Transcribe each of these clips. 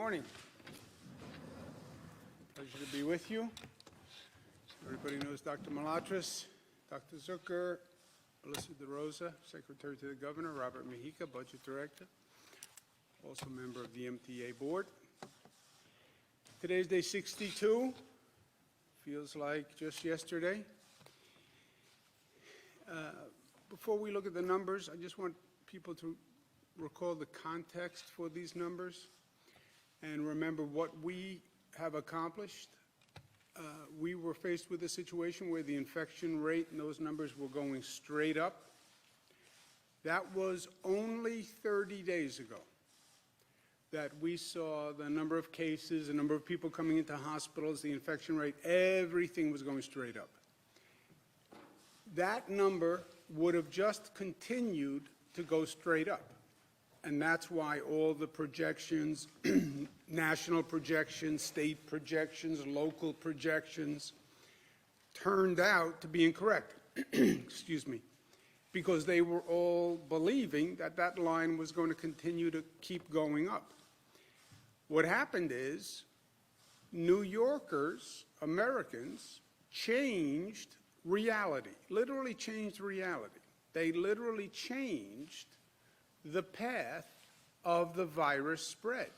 morning. Pleasure to be with you. Everybody knows Dr. Malatras, Dr. Zucker, Alyssa DeRosa, Secretary to the Governor, Robert Mejica, Budget Director, also member of the MTA Board. Today's day 62. Feels like just yesterday. Before we look at the numbers, I just want people to recall the context for these numbers and remember what we have accomplished. We were faced with a situation where the infection rate and those numbers were going straight up. That was only 30 days ago that we saw the number of cases, the number of people coming into hospitals, the infection rate, everything was going straight up. That number would have just continued to go straight up. And that's why all the projections, national projections, state projections, local projections, turned out to be incorrect. Excuse me. Because they were all believing that that line was going to continue to keep going up. What happened is New Yorkers, Americans, changed reality, literally changed reality. They literally changed the path of the virus spread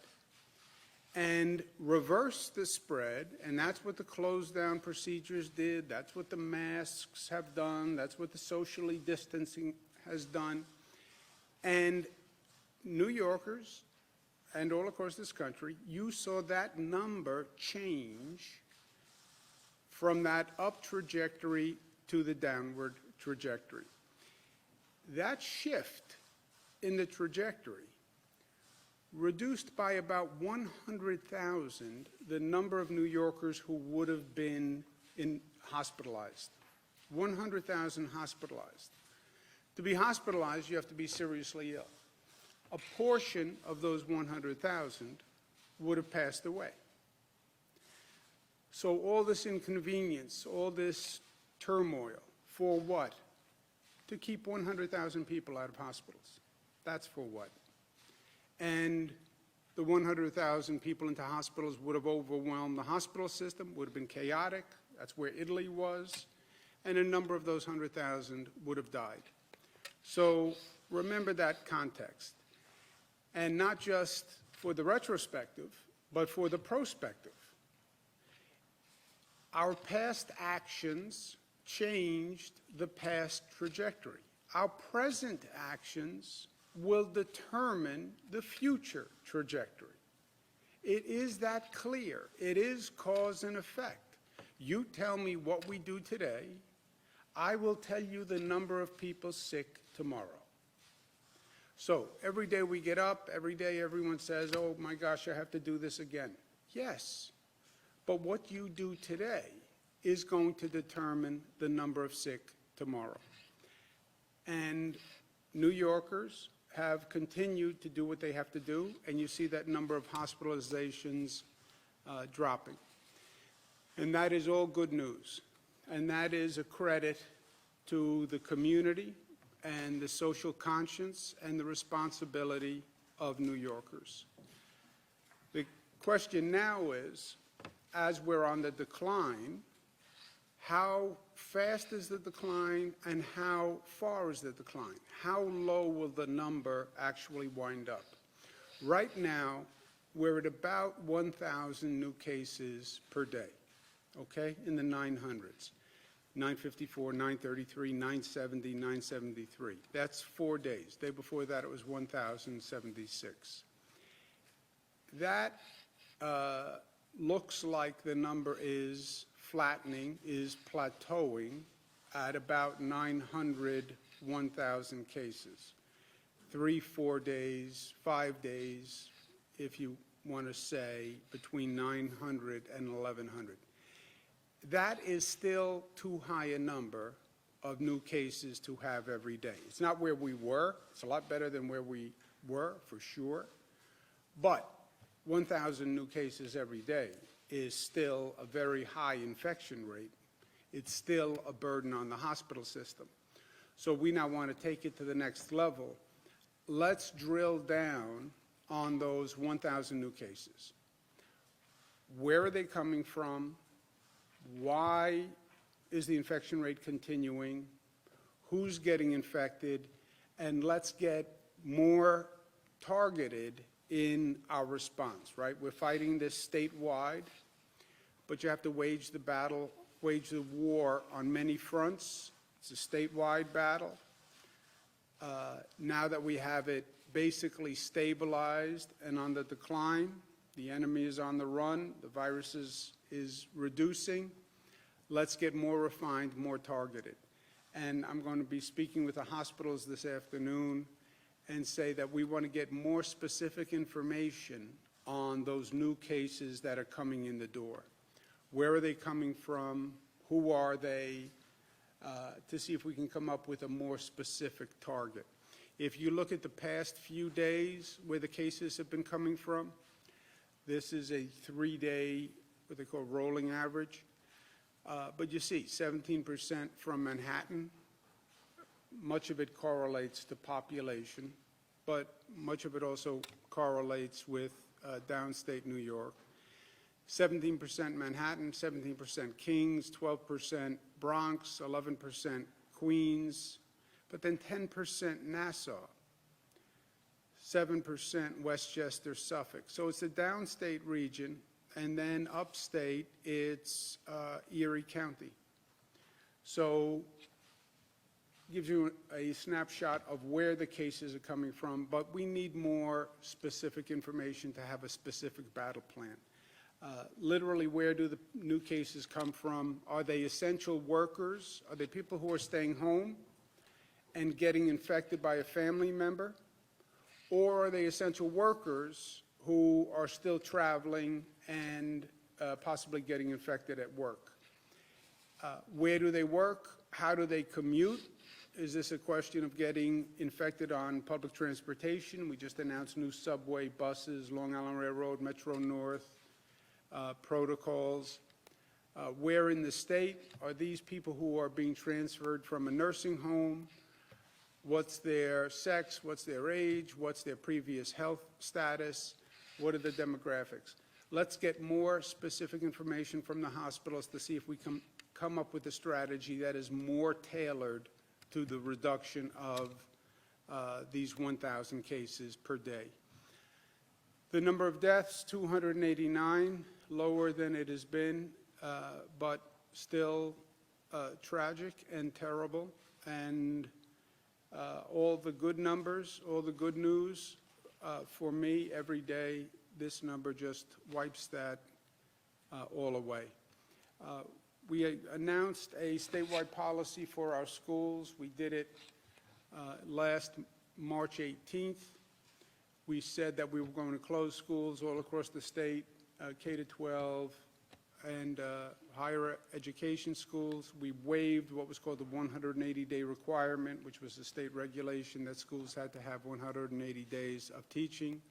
and reversed the spread, and that's what the closed down procedures did, that's what the masks have done, that's what the socially distancing has done. And New Yorkers and all across this country, you saw that number change from that up trajectory to the downward trajectory. That shift in the trajectory reduced by about 100,000 the number of New Yorkers who would have been hospitalized. 100,000 hospitalized. To be hospitalized, you have to be seriously ill. A portion of those 100,000 would have passed away. So all this inconvenience, all this turmoil, for what? To keep 100,000 people out of hospitals. That's for what? And the 100,000 people into hospitals would have overwhelmed the hospital system, would have been chaotic. That's where Italy was. And a number of those 100,000 would have died. So remember that context. And not just for the retrospective, but for the prospective. Our past actions changed the past trajectory. Our present actions will determine the future trajectory. It is that clear. It is cause and effect. You tell me what we do today, I will tell you the number of people sick tomorrow. So every day we get up, every day everyone says, oh my gosh, I have to do this again. Yes, but what you do today is going to determine the number of sick tomorrow. And New Yorkers have continued to do what they have to do, and you see that number of hospitalizations dropping. And that is all good news. And that is a credit to the community and the social conscience and the responsibility of New Yorkers. The question now is, as we're on the decline, how fast is the decline and how far is the decline? How low will the number actually wind up? Right now, we're at about 1,000 new cases per day, okay, in the 900s. 954, 933, 970, 973. That's 4 days. The day before that, it was 1,076. That looks like the number is flattening, is plateauing at about 900, 1,000 cases. 3, 4 days, 5 days, if you want to say, between 900 and 1,100. That is still too high a number of new cases to have every day. It's not where we were. It's a lot better than where we were, for sure. But 1,000 new cases every day is still a very high infection rate. It's still a burden on the hospital system. So we now want to take it to the next level. Let's drill down on those 1,000 new cases. Where are they coming from? Why is the infection rate continuing? Who's getting infected? And let's get more targeted in our response, right? We're fighting this statewide, but you have to wage the battle, wage the war on many fronts. It's a statewide battle. Now that we have it basically stabilized and on the decline, the enemy is on the run, the virus is reducing, let's get more refined, more targeted. And I'm going to be speaking with the hospitals this afternoon and say that we want to get more specific information on those new cases that are coming in the door. Where are they coming from? Who are they? To see if we can come up with a more specific target. If you look at the past few days where the cases have been coming from, this is a 3-day, what they call rolling average. But you see, 17% from Manhattan. Much of it correlates to population, but much of it also correlates with downstate New York. 17% Manhattan, 17% Kings, 12% Bronx, 11% Queens, but then 10% Nassau, 7% Westchester, Suffolk. So it's a downstate region, and then upstate, it's Erie County. So gives you a snapshot of where the cases are coming from, but we need more specific information to have a specific battle plan. Literally, where do the new cases come from? Are they essential workers? Are they people who are staying home and getting infected by a family member? Or are they essential workers who are still traveling and possibly getting infected at work? Where do they work? How do they commute? Is this a question of getting infected on public transportation? We just announced new subway buses, Long Island Railroad, Metro North, protocols. Where in the state are these people who are being transferred from a nursing home? What's their sex? What's their age? What's their previous health status? What are the demographics? Let's get more specific information from the hospitals to see if we can come up with a strategy that is more tailored to the reduction of these 1,000 cases per day. The number of deaths, 289, lower than it has been, but still tragic and terrible. And all the good numbers, all the good news, for me, every day, this number just wipes that all away. We announced a statewide policy for our schools. We did it last March 18th. We said that we were going to close schools all across the state, K-12 and higher education schools. We waived what was called the 180-day requirement, which was a state regulation that schools had to have 180 days of teaching.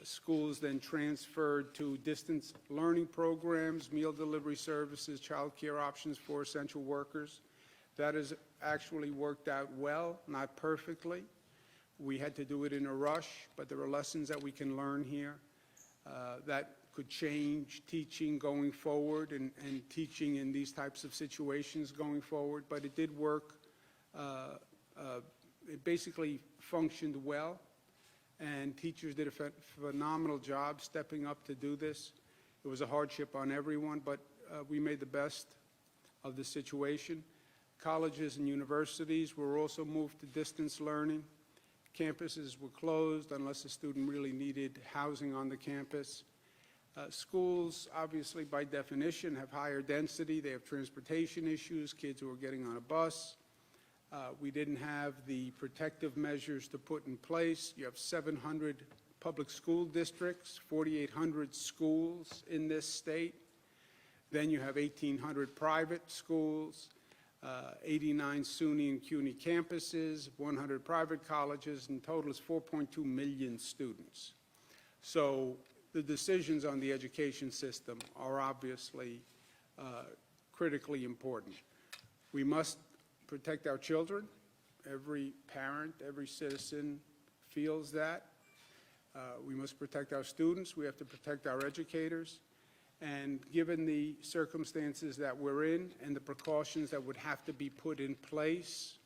Schools then transferred to distance learning programs, meal delivery services, child care options for essential workers. That has actually worked out well, not perfectly. We had to do it in a rush, but there are lessons that we can learn here that could change teaching going forward and teaching in these types of situations going forward. But it did work. It basically functioned well. And teachers did a phenomenal job stepping up to do this. It was a hardship on everyone, but we made the best of the situation. Colleges and universities were also moved to distance learning. Campuses were closed unless a student really needed housing on the campus. Schools, obviously, by definition, have higher density. They have transportation issues, kids who are getting on a bus. We didn't have the protective measures to put in place. You have 700 public school districts, 4,800 schools in this state. Then you have 1,800 private schools, 89 SUNY and CUNY campuses, 100 private colleges, and total is 4.2 million students. So the decisions on the education system are obviously critically important. We must protect our children. Every parent, every citizen feels that. We must protect our students. We have to protect our educators. And given the circumstances that we're in and the precautions that would have to be put in place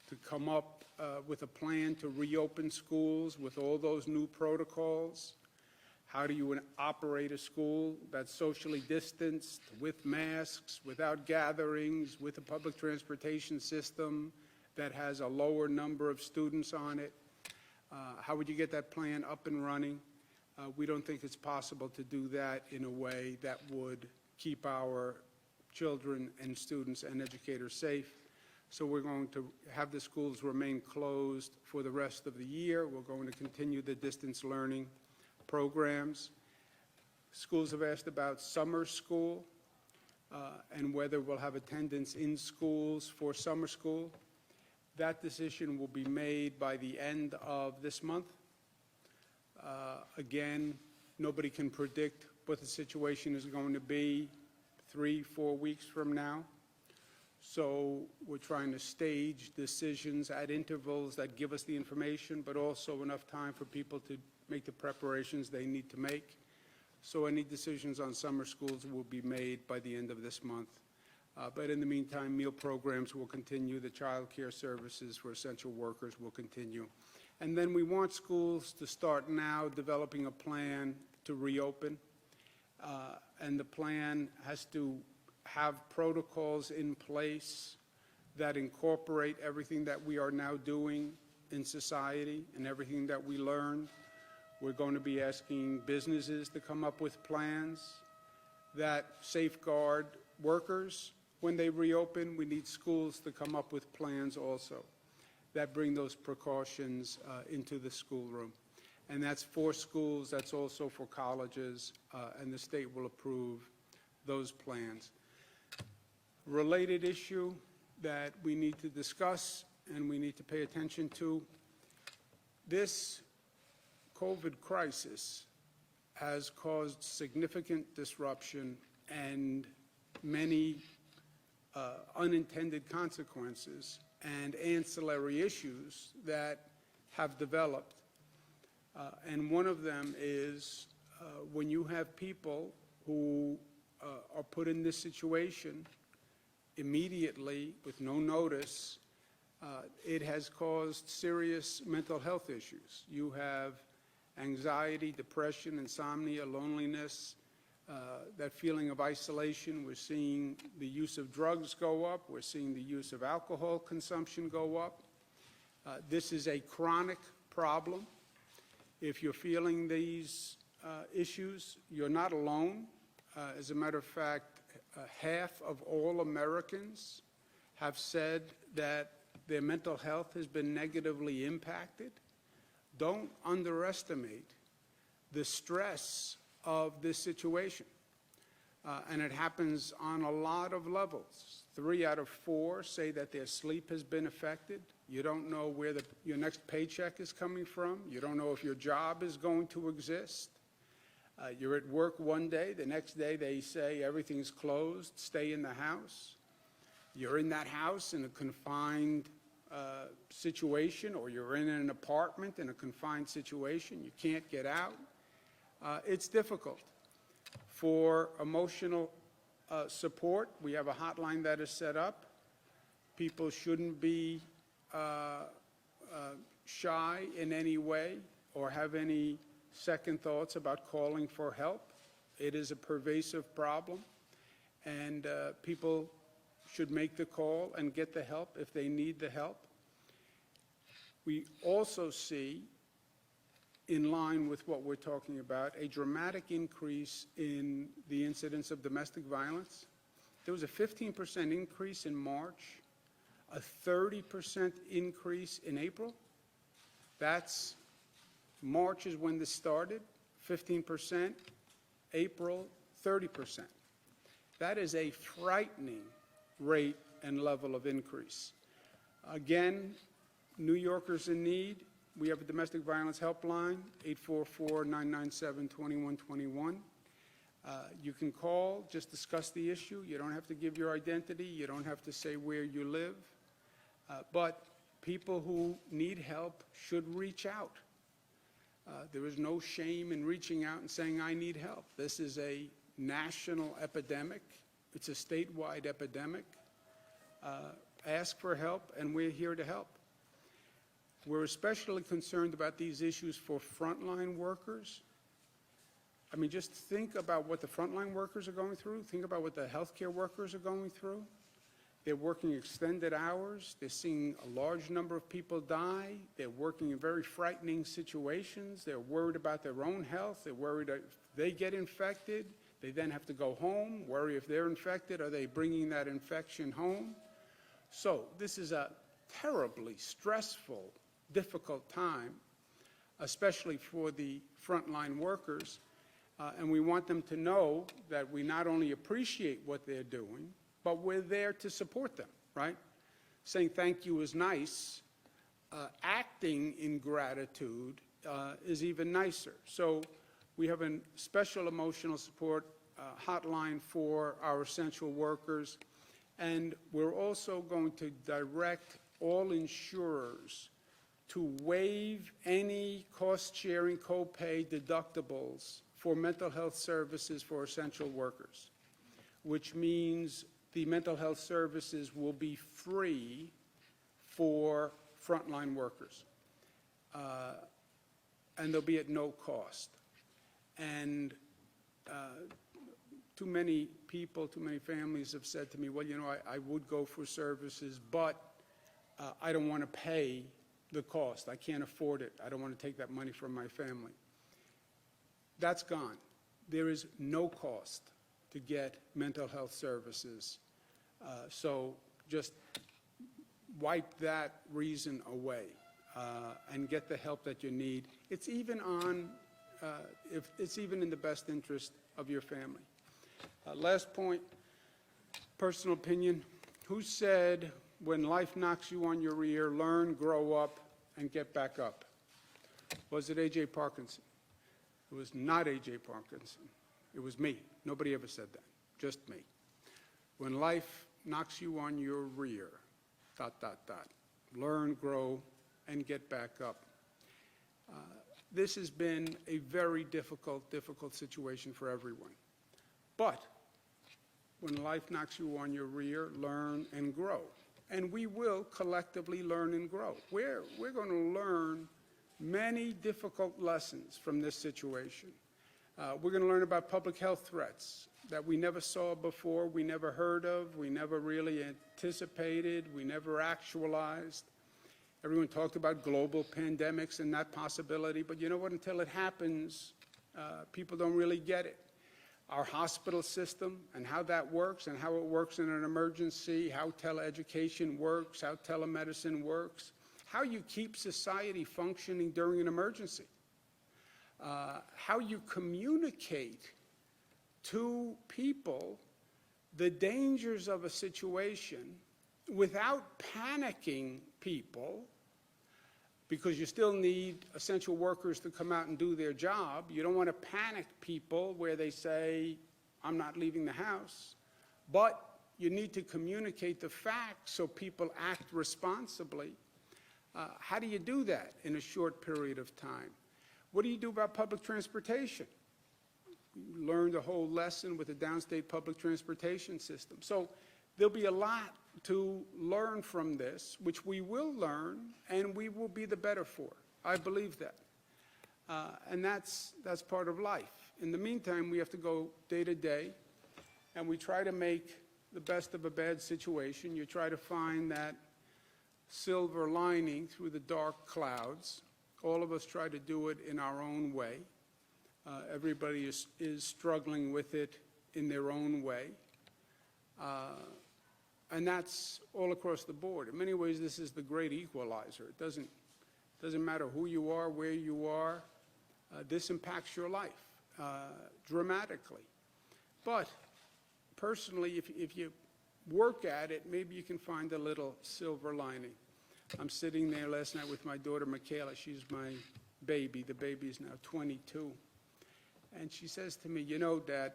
to come up with a plan to reopen schools with all those new protocols, how do you operate a school that's socially distanced, with masks, without gatherings, with a public transportation system that has a lower number of students on it? How would you get that plan up and running? We don't think it's possible to do that in a way that would keep our children and students and educators safe. So we're going to have the schools remain closed for the rest of the year. We're going to continue the distance learning programs. Schools have asked about summer school and whether we'll have attendance in schools for summer school. That decision will be made by the end of this month. Again, nobody can predict what the situation is going to be 3-4 weeks from now. So we're trying to stage decisions at intervals that give us the information, but also enough time for people to make the preparations they need to make. So any decisions on summer schools will be made by the end of this month. But in the meantime, meal programs will continue. The child care services for essential workers will continue. And then we want schools to start now developing a plan to reopen. And the plan has to have protocols in place that incorporate everything that we are now doing in society and everything that we learned. We're going to be asking businesses to come up with plans that safeguard workers. When they reopen, we need schools to come up with plans also that bring those precautions into the schoolroom. And that's for schools, that's also for colleges, and the state will approve those plans. Related issue that we need to discuss and we need to pay attention to, this COVID crisis has caused significant disruption and many unintended consequences and ancillary issues that have developed. And one of them is when you have people who are put in this situation immediately with no notice, it has caused serious mental health issues. You have anxiety, depression, insomnia, loneliness, that feeling of isolation. We're seeing the use of drugs go up. We're seeing the use of alcohol consumption go up. This is a chronic problem. If you're feeling these issues, you're not alone. As a matter of fact, half of all Americans have said that their mental health has been negatively impacted. Don't underestimate the stress of this situation. And it happens on a lot of levels. 3 out of 4 say that their sleep has been affected. You don't know where your next paycheck is coming from. You don't know if your job is going to exist. You're at work one day, the next day they say everything's closed, stay in the house. You're in that house in a confined situation, or you're in an apartment in a confined situation. You can't get out. It's difficult. For emotional support, we have a hotline that is set up. People shouldn't be shy in any way or have any second thoughts about calling for help. It is a pervasive problem, and people should make the call and get the help if they need the help. We also see, in line with what we're talking about, a dramatic increase in the incidence of domestic violence. There was a 15% increase in March, a 30% increase in April. That's March is when this started, 15%, April, 30%. That is a frightening rate and level of increase. Again, New Yorkers in need, we have a domestic violence helpline, 844-997-2121. You can call, just discuss the issue. You don't have to give your identity. You don't have to say where you live. But people who need help should reach out. There is no shame in reaching out and saying, I need help. This is a national epidemic. It's a statewide epidemic. Ask for help, and we're here to help. We're especially concerned about these issues for frontline workers. I mean, just think about what the frontline workers are going through. Think about what the healthcare workers are going through. They're working extended hours. They're seeing a large number of people die. They're working in very frightening situations. They're worried about their own health. They're worried that if they get infected, they then have to go home, worry if they're infected, are they bringing that infection home? So this is a terribly stressful, difficult time, especially for the frontline workers. And we want them to know that we not only appreciate what they're doing, but we're there to support them, right? Saying thank you is nice. Acting in gratitude is even nicer. So we have a special emotional support hotline for our essential workers. And we're also going to direct all insurers to waive any cost-sharing copay deductibles for mental health services for essential workers, which means the mental health services will be free for frontline workers. And they'll be at no cost. And too many people, too many families have said to me, well, you know, I would go for services, but I don't want to pay the cost. I can't afford it. I don't want to take that money from my family. That's gone. There is no cost to get mental health services. So just wipe that reason away and get the help that you need. It's even on, if it's even in the best interest of your family. Last point, personal opinion. Who said, when life knocks you on your rear, learn, grow up, and get back up? Was it A.J. Parkinson? It was not A.J. Parkinson. It was me. Nobody ever said that, just me. When life knocks you on your rear, ... learn, grow, and get back up. This has been a very difficult situation for everyone. But when life knocks you on your rear, learn and grow. And we will collectively learn and grow. We're going to learn many difficult lessons from this situation. We're going to learn about public health threats that we never saw before, we never heard of, we never really anticipated, we never actualized. Everyone talked about global pandemics and that possibility, but you know what, until it happens, people don't really get it. Our hospital system and how that works and how it works in an emergency, how teleeducation works, how telemedicine works, how you keep society functioning during an emergency, how you communicate to people the dangers of a situation without panicking people, because you still need essential workers to come out and do their job. You don't want to panic people where they say, I'm not leaving the house. But you need to communicate the facts so people act responsibly. How do you do that in a short period of time? What do you do about public transportation? We learned a whole lesson with the downstate public transportation system. So there'll be a lot to learn from this, which we will learn and we will be the better for. I believe that. And that's part of life. In the meantime, we have to go day to day, and we try to make the best of a bad situation. You try to find that silver lining through the dark clouds. All of us try to do it in our own way. Everybody is struggling with it in their own way. And that's all across the board. In many ways, this is the great equalizer. It doesn't matter who you are, where you are. This impacts your life dramatically. But personally, if you work at it, maybe you can find a little silver lining. I'm sitting there last night with my daughter, Michaela. She's my baby. The baby is now 22. And she says to me, you know, Dad,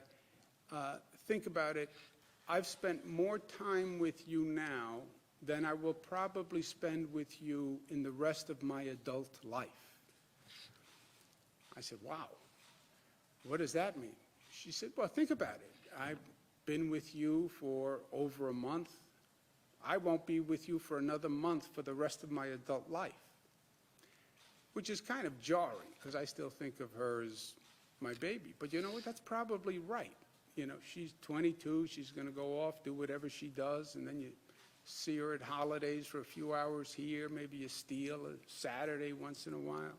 think about it. I've spent more time with you now than I will probably spend with you in the rest of my adult life. I said, wow, what does that mean? she said, well, think about it. I've been with you for over a month. I won't be with you for another month for the rest of my adult life, which is kind of jarring because I still think of her as my baby. But you know what? That's probably right. You know, she's 22. She's going to go off, do whatever she does, and then you see her at holidays for a few hours here. Maybe you steal a Saturday once in a while.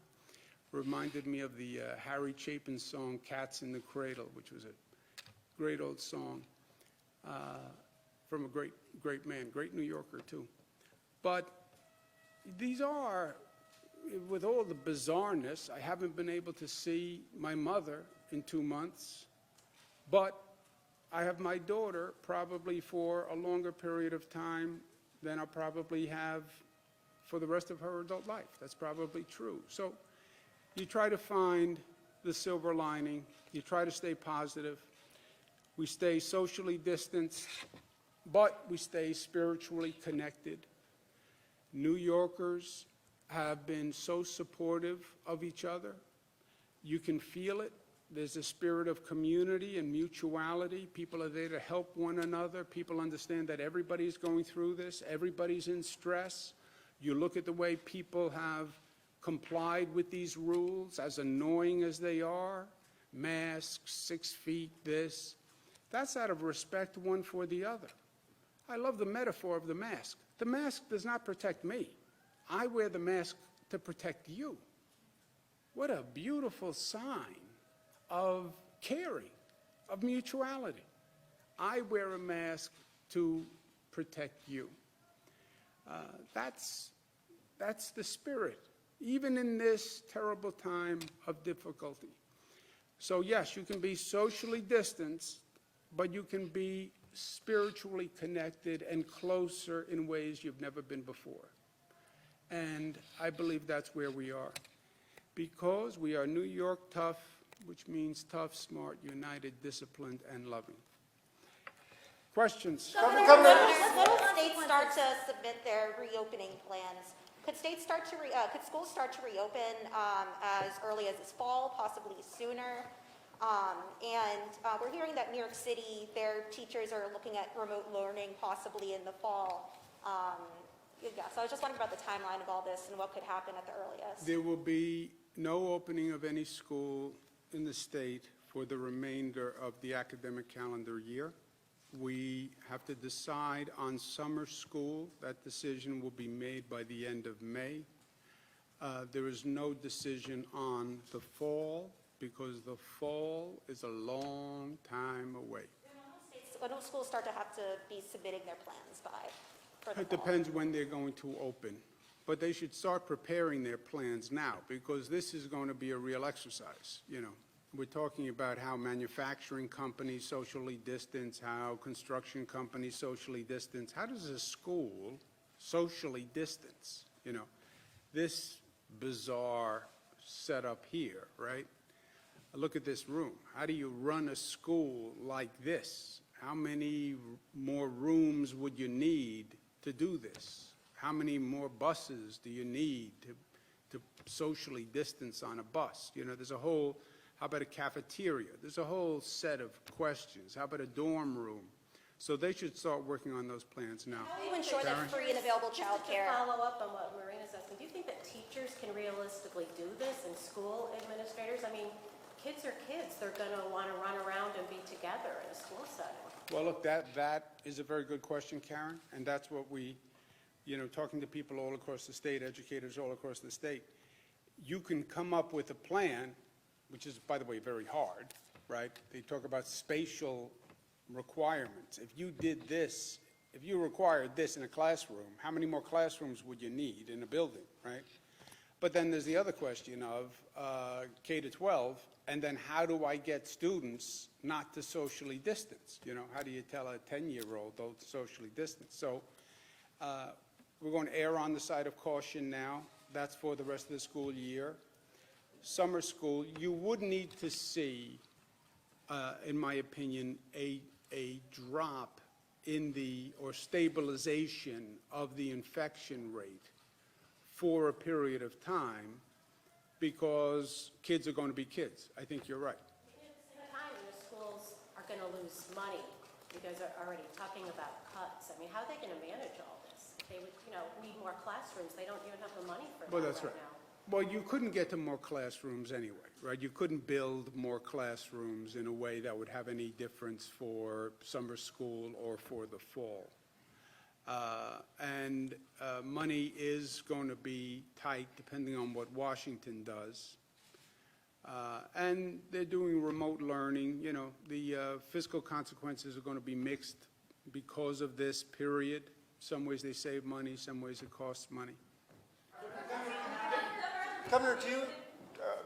Reminded me of the Harry Chapin song, Cats in the Cradle, which was a great old song from a great man, great New Yorker too. But these are, with all the bizarreness, I haven't been able to see my mother in 2 months, but I have my daughter probably for a longer period of time than I'll probably have for the rest of her adult life. That's probably true. So you try to find the silver lining. You try to stay positive. We stay socially distanced, but we stay spiritually connected. New Yorkers have been so supportive of each other. You can feel it. There's a spirit of community and mutuality. People are there to help one another. People understand that everybody's going through this. Everybody's in stress. You look at the way people have complied with these rules, as annoying as they are, masks, 6 feet, this. That's out of respect one for the other. I love the metaphor of the mask. The mask does not protect me. I wear the mask to protect you. What a beautiful sign of caring, of mutuality. I wear a mask to protect you. That's the spirit, even in this terrible time of difficulty. So yes, you can be socially distanced, but you can be spiritually connected and closer in ways you've never been before. And I believe that's where we are. Because we are New York tough, which means tough, smart, united, disciplined, and loving. Questions? When will states start to submit their reopening plans? Could states start to could schools start to reopen as early as this fall, possibly sooner? We're hearing that New York City, their teachers are looking at remote learning possibly in the fall. So I was just wondering about the timeline of all this and what could happen at the earliest. There will be no opening of any school in the state for the remainder of the academic calendar year. We have to decide on summer school. That decision will be made by the end of May. There is no decision on the fall because the fall is a long time away. When will schools start to have to be submitting their plans by? It depends when they're going to open. But they should start preparing their plans now because this is going to be a real exercise. You know, we're talking about how manufacturing companies socially distance, how construction companies socially distance. How does a school socially distance? You know, this bizarre setup here, right? Look at this room. How do you run a school like this? How many more rooms would you need to do this? How many more buses do you need to socially distance on a bus? You know, there's a whole, how about a cafeteria? There's a whole set of questions. How about a dorm room? So they should start working on those plans now. How do you ensure that free and available child care? Just to follow up on what Marina's asking, do you think that teachers can realistically do this and school administrators? I mean, kids are kids. They're going to want to run around and be together in a school setting. Well, look, that is a very good question, Karen, and that's what we, you know, talking to people all across the state, educators all across the state, you can come up with a plan, which is, by the way, very hard, right? They talk about spatial requirements. If you did this, if you required this in a classroom, how many more classrooms would you need in a building, right? But then there's the other question of K to 12, and then how do I get students not to socially distance? You know, how do you tell a 10-year-old don't socially distance? So we're going to err on the side of caution now. That's for the rest of the school year. Summer school, you would need to see, in my opinion, a drop in the, or stabilization of the infection rate for a period of time because kids are going to be kids. I think you're right. At the same time, the school going to lose money. You guys are already talking about cuts. I mean, how are they going to manage all this? They would, need more classrooms. They don't even have the money for Well, that that's right right. now. Well, you couldn't get to more classrooms anyway, right? You couldn't build more classrooms in a way that would have any difference for summer school or for the fall. And money is going to be tight depending on what Washington does. And they're doing remote learning. The fiscal consequences are going to be mixed because of this period. Some ways they save money, some ways it costs money. Governor,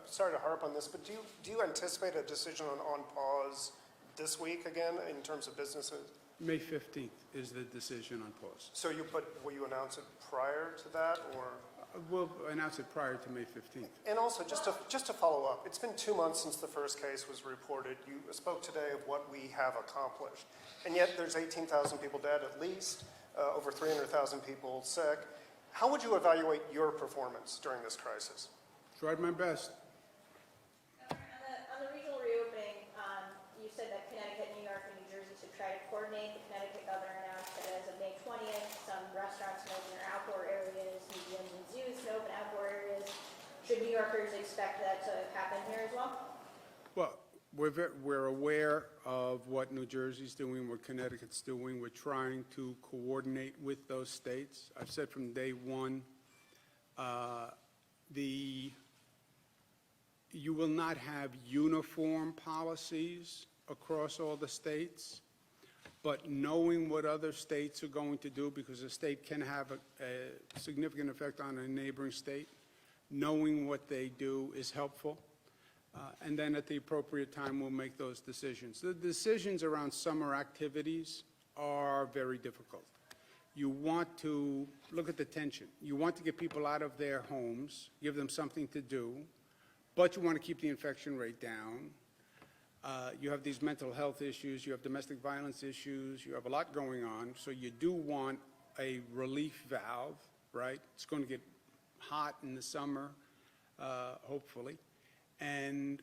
sorry to harp on this, but do you anticipate a decision on pause this week again in terms of businesses? May 15th is the decision on pause. So will you announce it prior to that, or? We'll announce it prior to May 15th. And also, just to follow up, it's been 2 months since the first case was reported. You spoke today of what we have accomplished, and yet there's 18,000 people dead at least, over 300,000 people sick. How would you evaluate your performance during this crisis? Tried my best. On the regional reopening, you said that Connecticut, New York, and New Jersey should try to coordinate. The Connecticut governor announced that as of May 20th, some restaurants can open their outdoor areas, museums and zoos can open outdoor areas. Should New Yorkers expect that to happen here as well? Well, we're aware of what New Jersey's doing, what Connecticut's doing. We're trying to coordinate with those states. I've said from day one, you will not have uniform policies across all the states, but knowing what other states are going to do, because a state can have a significant effect on a neighboring state, knowing what they do is helpful. And then at the appropriate time, we'll make those decisions. The decisions around summer activities are very difficult. You want to look at the tension. You want to get people out of their homes, give them something to do, but you want to keep the infection rate down. You have these mental health issues, you have domestic violence issues, you have a lot going on, so you do want a relief valve, right? It's going to get hot in the summer, hopefully. And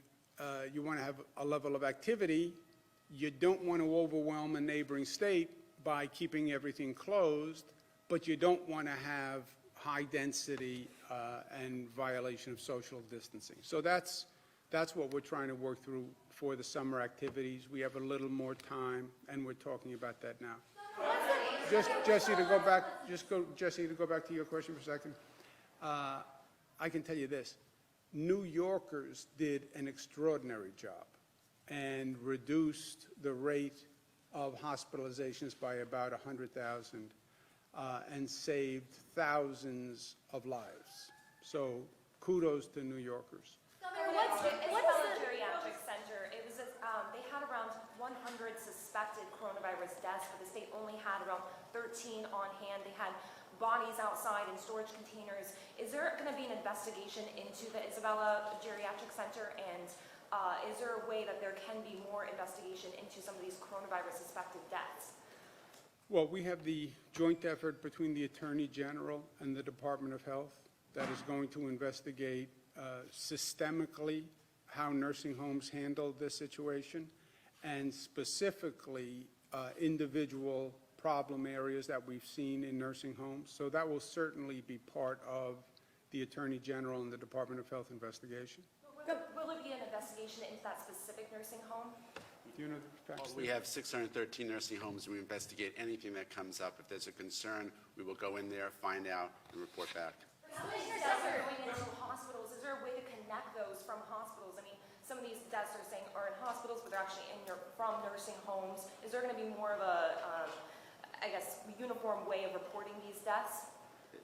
you want to have a level of activity. You don't want to overwhelm a neighboring state by keeping everything closed, but you don't want to have high density and violation of social distancing. So that's what we're trying to work through for the summer activities. We have a little more time, and we're talking about that now. Jesse, to go back to your question for a second. I can tell you this. New Yorkers did an extraordinary job and reduced the rate of hospitalizations by about 100,000 and saved thousands of lives. So kudos to New Yorkers. What's the geriatric center? It was they had around 100 suspected coronavirus deaths, but the state only had around 13 on hand. They had bodies outside in storage containers. Is there going to be an investigation into the Isabella Geriatric Center, and is there a way that there can be more investigation into some of these coronavirus suspected deaths? Well, we have the joint effort between the Attorney General and the Department of Health that is going to investigate systemically how nursing homes handled this situation, and specifically individual problem areas that we've seen in nursing homes. So that will certainly be part of the Attorney General and the Department of Health investigation. Will there be an investigation into that specific nursing home? Do you know the facts? We have 613 nursing homes, and we investigate anything that comes up. If there's a concern, we will go in there, find out, and report back. Some of these deaths are going into hospitals. Is there a way to connect those from hospitals? I mean, some of these deaths are in hospitals, but they're actually from nursing homes. Is there going to be more of a, uniform way of reporting these deaths?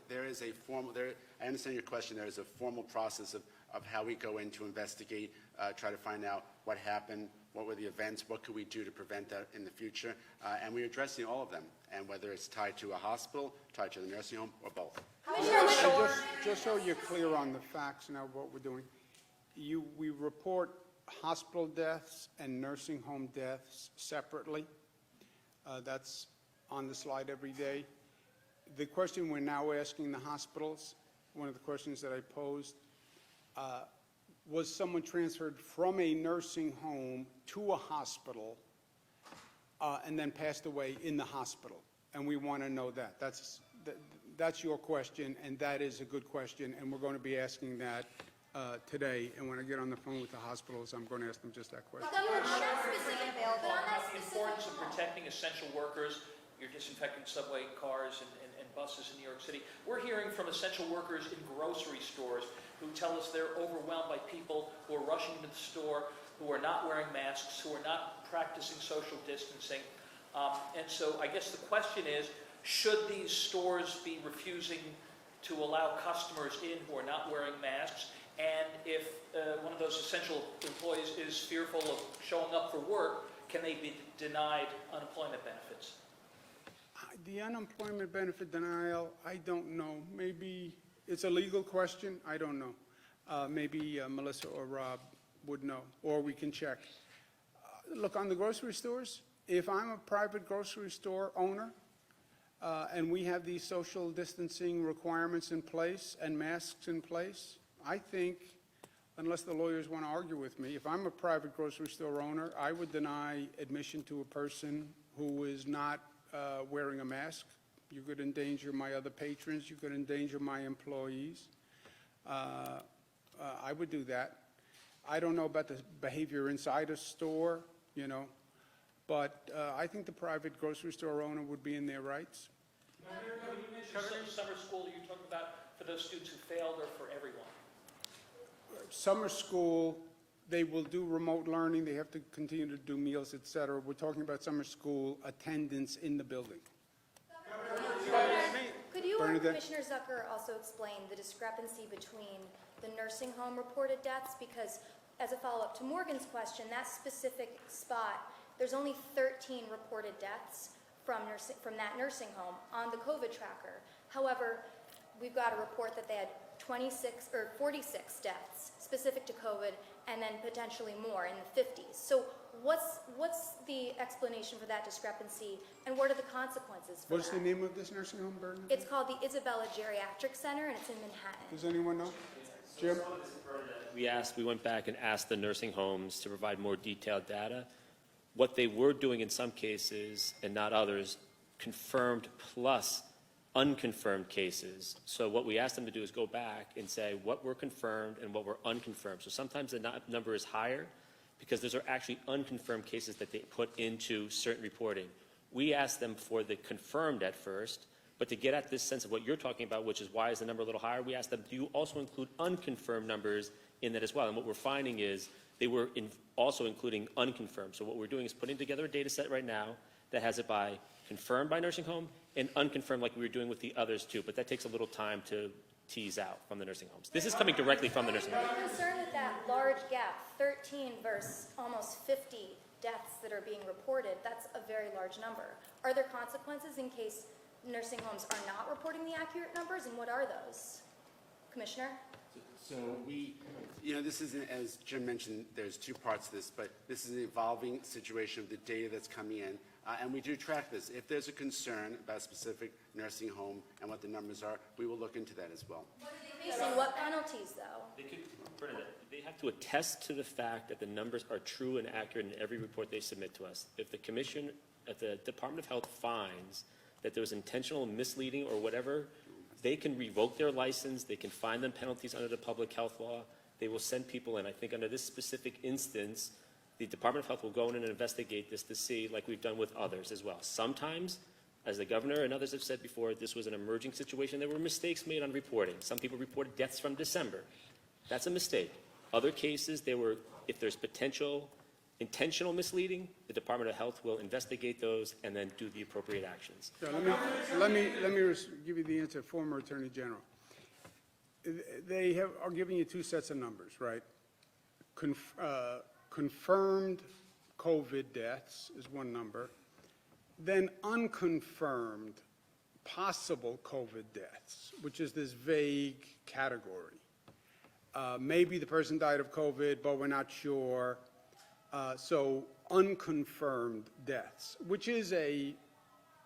There is a formal, I understand your question. There is a formal process of how we go in to investigate, try to find out what happened, what were the events, what could we do to prevent that in the future, and we're addressing all of them, and whether it's tied to a hospital, tied to the nursing home, or both. And just so you're clear on the facts now of what we're doing, we report hospital deaths and nursing home deaths separately. That's on the slide every day. The question we're now asking the hospitals, one of the questions that I posed, was someone transferred from a nursing home to a hospital and then passed away in the hospital. And we want to know that. That's your question, and that is a good question, and we're going to be asking that today. And when I get on the phone with the hospitals, I'm going to ask them just that question. The importance of protecting essential workers. You're disinfecting subway cars and buses in New York City. We're hearing from essential workers in grocery stores who tell us they're overwhelmed by people who are rushing to the store, who are not wearing masks, who are not practicing social distancing. And so I guess the question is, should these stores be refusing to allow customers in who are not wearing masks? And if one of those essential employees is fearful of showing up for work, can they be denied unemployment benefits? The unemployment benefit denial, I don't know. Maybe it's a legal question. I don't know. Maybe Melissa or Rob would know, or we can check. Look, on the grocery stores, if I'm a private grocery store owner and we have these social distancing requirements in place and masks in place, I think, unless the lawyers want to argue with me, if I'm a private grocery store owner, I would deny admission to a person who is not wearing a mask. You could endanger my other patrons. You could endanger my employees. I would do that. I don't know about the behavior inside a store, but I think the private grocery store owner would be in their rights. You mentioned summer school. You're talking about for those students who failed or for everyone? Summer school, they will do remote learning. They have to continue to do meals, et cetera. We're talking about summer school attendance in the building. Could you or Bernadette? Commissioner Zucker also explain the discrepancy between the nursing home reported deaths? Because as a follow-up to Morgan's question, that specific spot, there's only 13 reported deaths from that nursing home on the COVID tracker. However, we've got a report that they had 26 or 46 deaths specific to COVID, and then potentially more in the 50s. So what's the explanation for that discrepancy, and what are the consequences for What's that? the name of this nursing home, Bernadette? It's called the Isabella Geriatric Center, and it's in Manhattan. Does anyone know? Jim? We went back and asked the nursing homes to provide more detailed data. What they were doing in some cases, and not others, confirmed plus unconfirmed cases. So what we asked them to do is go back and say what were confirmed and what were unconfirmed. So sometimes the number is higher because those are actually unconfirmed cases that they put into certain reporting. We asked them for the confirmed at first, but to get at this sense of what you're talking about, which is why is the number a little higher, we asked them, do you also include unconfirmed numbers in that as well? And what we're finding is they were also including unconfirmed. So what we're doing is putting together a data set right now that has it by confirmed by nursing home and unconfirmed like we were doing with the others too, but that takes a little time to tease out from the nursing homes. This is coming directly from the nursing homes. I'm concerned with that large gap, 13 versus almost 50 deaths that are being reported. That's a very large number. Are there consequences in case nursing homes are not reporting the accurate numbers, and what are those? Commissioner? So this is, as Jim mentioned, there's two parts to this, but this is an evolving situation of the data that's coming in, and we do track this. If there's a concern about a specific nursing home and what the numbers are, we will look into that as well. Facing what penalties, though? They have to attest to the fact that the numbers are true and accurate in every report they submit to us. If the commission at the Department of Health finds that there was intentional misleading or whatever, they can revoke their license, they can fine them penalties under the public health law, they will send people in. I think under this specific instance, the Department of Health will go in and investigate this to see, like we've done with others as well. Sometimes, as the governor and others have said before, this was an emerging situation. There were mistakes made on reporting. Some people reported deaths from December. That's a mistake. Other cases, if there's potential intentional misleading, the Department of Health will investigate those and then do the appropriate actions. So let me give you the answer. Former Attorney General. They are giving you two sets of numbers, right? Confirmed COVID deaths is one number. Then unconfirmed possible COVID deaths, which is this vague category. Maybe the person died of COVID, but we're not sure. So unconfirmed deaths, which is a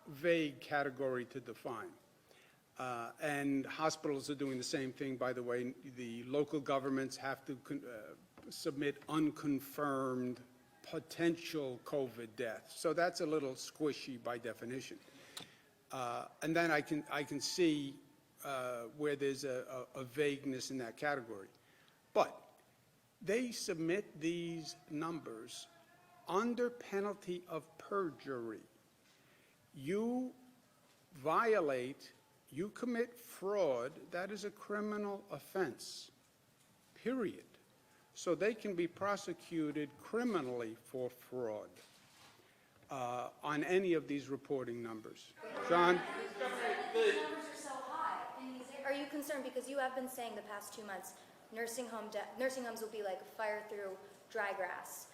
vague category to define. And hospitals are doing the same thing, by the way. The local governments have to submit unconfirmed potential COVID death. So that's a little squishy by definition. And then I can see where there's a vagueness in that category. But they submit these numbers under penalty of perjury. You violate, you commit fraud, that is a criminal offense, period. So they can be prosecuted criminally for fraud on any of these reporting numbers. John? The numbers are so high. Are you concerned, because you have been saying the past 2 months, nursing homes will be like fire through dry grass.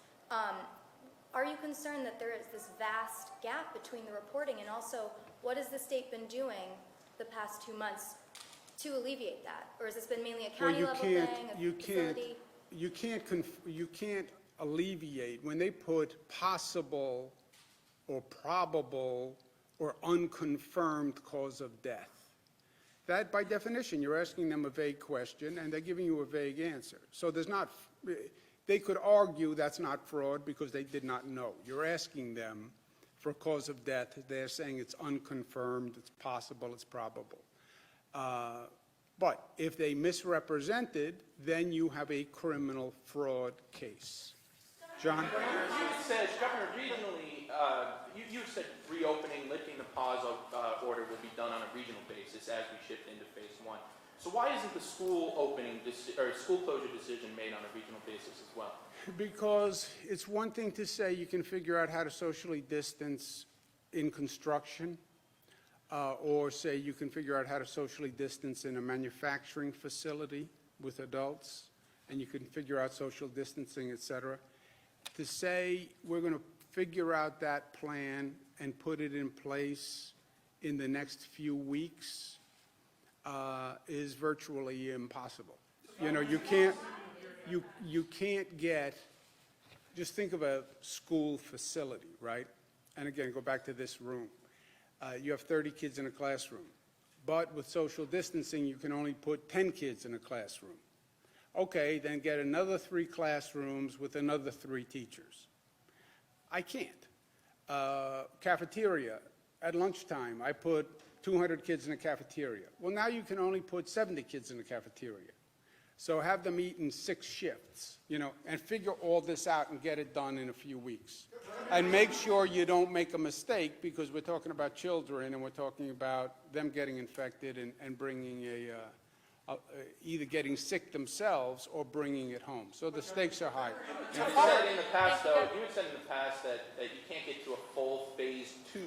Are you concerned that there is this vast gap between the reporting, and also what has the state been doing the past 2 months to alleviate that? Or has this been mainly a county level thing, a facility? You can't alleviate when they put possible or probable or unconfirmed cause of death. That, by definition, you're asking them a vague question, and they're giving you a vague answer. So there's not, they could argue that's not fraud because they did not know. You're asking them for a cause of death. They're saying it's unconfirmed, it's possible, it's probable. But if they misrepresented, then you have a criminal fraud case. John? You said, Governor, regionally, you said reopening, lifting the pause order will be done on a regional basis as we shift into phase 1. So why isn't the school opening or school closure decision made on a regional basis as well? Because it's one thing to say you can figure out how to socially distance in construction, or say you can figure out how to socially distance in a manufacturing facility with adults, and you can figure out social distancing, et cetera. To say we're going to figure out that plan and put it in place in the next few weeks is virtually impossible. You know, you can't get, just think of a school facility, right? And again, go back to this room. You have 30 kids in a classroom, but with social distancing, you can only put 10 kids in a classroom. Okay, then get another 3 classrooms with another 3 teachers. I can't. Cafeteria, at lunchtime, I put 200 kids in a cafeteria. Well, now you can only put 70 kids in the cafeteria. So have them eat in 6 shifts, you know, and figure all this out and get it done in a few weeks. And make sure you don't make a mistake, because we're talking about children and we're talking about them getting infected and bringing either getting sick themselves or bringing it home. So the stakes are high. You said in the past, though, you had said in the past that you can't get to a full phase 2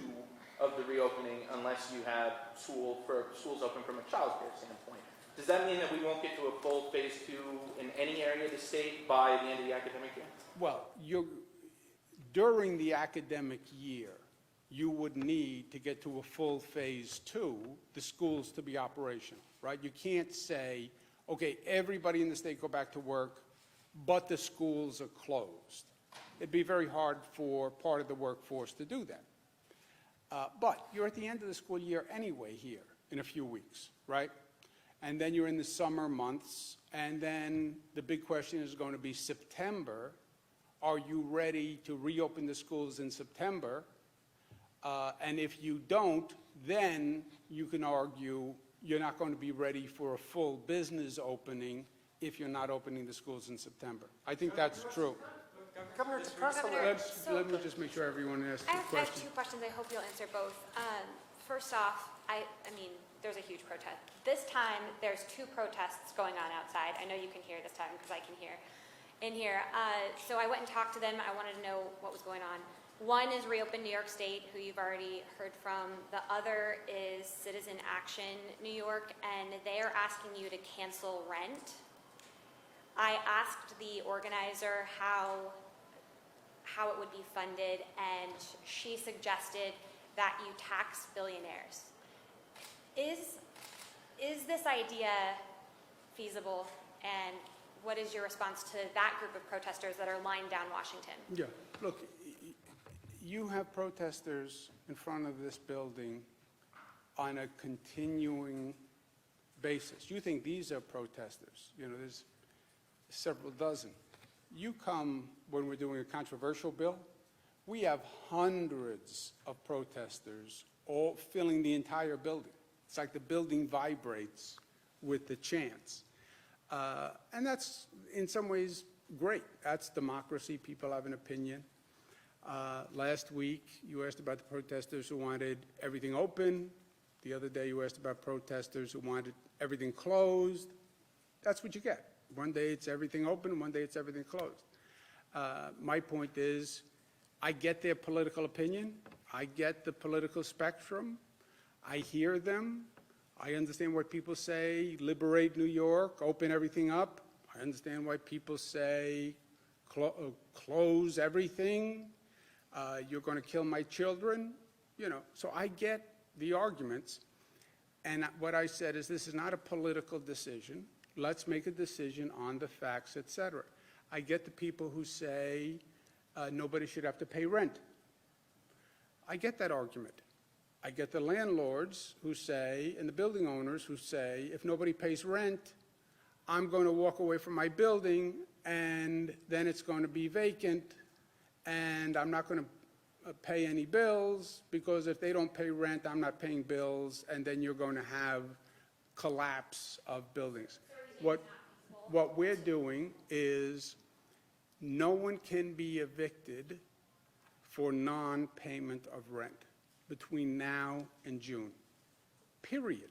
of the reopening unless you have schools open from a child care standpoint. Does that mean that we won't get to a full phase 2 in any area of the state by the end of the academic year? Well, during the academic year, you would need to get to a full phase 2, the schools to be operational, right? You can't say, okay, everybody in the state go back to work, but the schools are closed. It'd be very hard for part of the workforce to do that. But you're at the end of the school year anyway here in a few weeks, right? And then you're in the summer months, and then the big question is going to be September. Are you ready to reopen the schools in September? And if you don't, then you can argue you're not going to be ready for a full business opening if you're not opening the schools in September. I think that's true. Governor, to press on Governor, that, Let me just make sure everyone asks I the have question. 2 questions. I hope you'll answer both. First off, I mean, there's a huge protest. This time, there's 2 protests going on outside. I know you can hear this time because I can hear in here. So I went and talked to them. I wanted to know what was going on. One is Reopen New York State, who you've already heard from. The other is Citizen Action New York, and they are asking you to cancel rent. I asked the organizer how it would be funded, and she suggested that you tax billionaires. Is this idea feasible, and what is your response to that group of protesters that are lying down Washington? Yeah, look, you have protesters in front of this building on a continuing basis. You think these are protesters. You know, there's several dozen. You come when we're doing a controversial bill, we have hundreds of protesters all filling the entire building. It's like the building vibrates with the chants. And that's, in some ways, great. That's democracy. People have an opinion. Last week, you asked about the protesters who wanted everything open. The other day, you asked about protesters who wanted everything closed. That's what you get. One day it's everything open, one day it's everything closed. My point is, I get their political opinion. I get the political spectrum. I hear them. I understand why people say, liberate New York, open everything up. I understand why people say, close everything. You're going to kill my children. You know, so I get the arguments. And what I said is, this is not a political decision. Let's make a decision on the facts, et cetera. I get the people who say nobody should have to pay rent. I get that argument. I get the landlords who say, and the building owners who say, if nobody pays rent, I'm going to walk away from my building, and then it's going to be vacant, and I'm not going to pay any bills, because if they don't pay rent, I'm not paying bills, and then you're going to have collapse of buildings. What we're doing is, no one can be evicted for non-payment of rent between now and June. Period.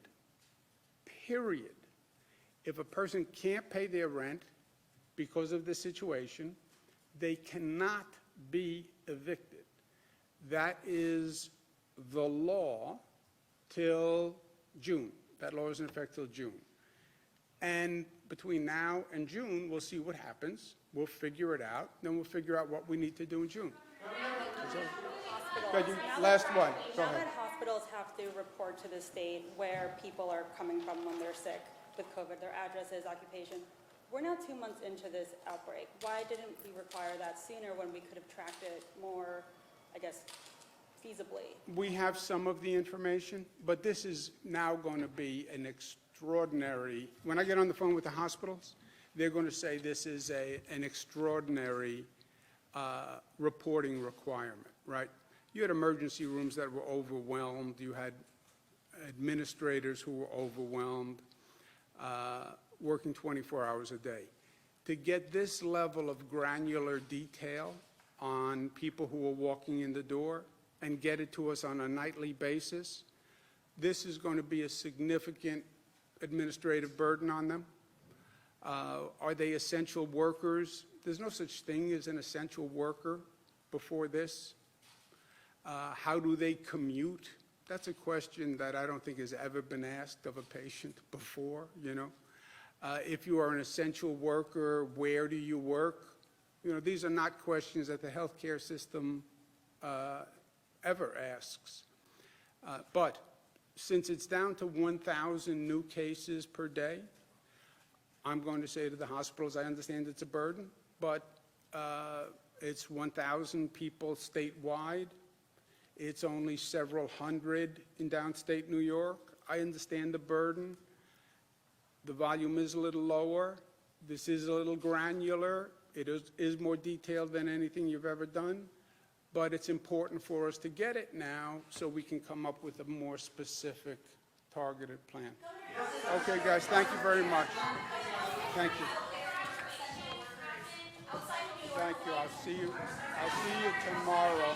Period. If a person can't pay their rent because of the situation, they cannot be evicted. That is the law till June. That law is in effect till June. And between now and June, we'll see what happens. We'll figure it out. Then we'll figure out what we need to do in June. Last one. Go Now ahead. that hospitals have to report to the state where people are coming from when they're sick with COVID, their addresses, occupation, we're now 2 months into this outbreak. Why didn't we require that sooner when we could have tracked it more, I guess, feasibly? We have some of the information, but this is now going to be an extraordinary, when I get on the phone with the hospitals, they're going to say this is an extraordinary reporting requirement, right? You had emergency rooms that were overwhelmed. You had administrators who were overwhelmed, working 24 hours a day. To get this level of granular detail on people who are walking in the door and get it to us on a nightly basis, this is going to be a significant administrative burden on them. Are they essential workers? There's no such thing as an essential worker before this. How do they commute? That's a question that I don't think has ever been asked of a patient before, you know. If you are an essential worker, where do you work? You know, these are not questions that the healthcare system ever asks. But since it's down to 1,000 new cases per day, I'm going to say to the hospitals, I understand it's a burden, but it's 1,000 people statewide. It's only several hundred in downstate New York. I understand the burden. The volume is a little lower. This is a little granular. It is more detailed than anything you've ever done. But it's important for us to get it now so we can come up with a more specific, targeted plan. Okay, guys, thank you very much. Thank you. Thank you. I'll see you tomorrow.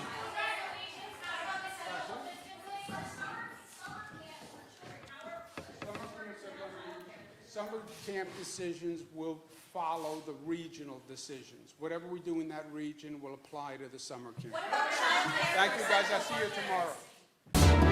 Summer camp decisions will follow the regional decisions. Whatever we do in that region will apply to the summer camp. Thank you, guys. I'll see you tomorrow.